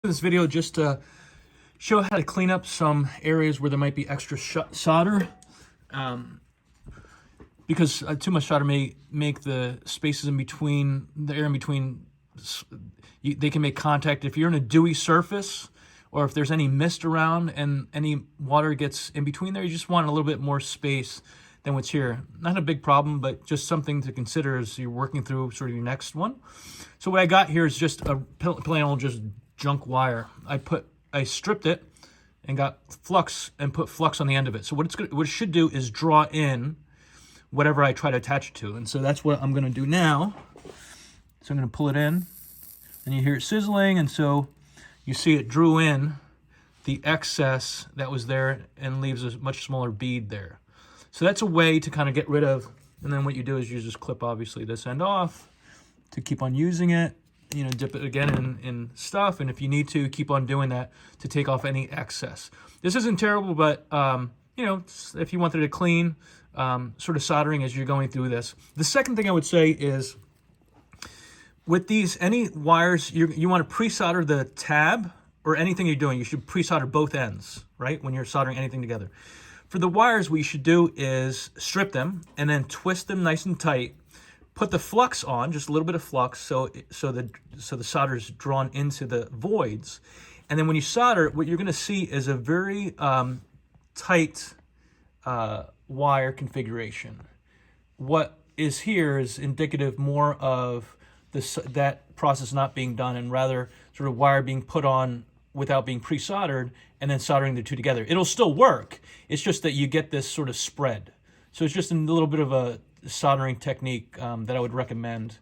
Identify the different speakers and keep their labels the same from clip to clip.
Speaker 1: This video just to show how to clean up some areas where there might be extra solder, because too much solder may make the spaces in between, the air in between, they can make contact. If you're in a dewy surface or if there's any mist around and any water gets in between there, you just want a little bit more space than what's here. Not a big problem, but just something to consider as you're working through sort of your next one. So what I got here is just a plain old just junk wire. I stripped it and got flux and put flux on the end of it. So what it should do is draw in whatever I try to attach it to. And so that's what I'm gonna do now. So I'm gonna pull it in and you hear it sizzling. And so you see it drew in the excess that was there and leaves a much smaller bead there. So that's a way to kind of get rid of, and then what you do is you just clip obviously this end off to keep on using it. You know, dip it again in stuff, and if you need to, keep on doing that to take off any excess. This isn't terrible, but you know, if you wanted to clean, sort of soldering as you're going through this. The second thing I would say is, with these, any wires, you want to pre-solder the tab, or anything you're doing, you should pre-solder both ends, right, when you're soldering anything together. For the wires, what you should do is strip them and then twist them nice and tight. Put the flux on, just a little bit of flux, so the solder is drawn into the voids. And then when you solder, what you're going to see is a very tight wire configuration. What is here is indicative more of that process not being done, and rather sort of wire being put on without being pre-soldered and then soldering the two together. It'll still work. It's just that you get this sort of spread. So it's just a little bit of a soldering technique that I would recommend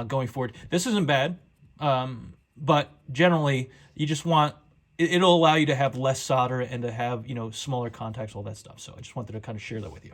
Speaker 1: going forward. This isn't bad, but generally you just want, it'll allow you to have less solder and to have, you know, smaller contacts, all that stuff. So I just wanted to kind of share that with you.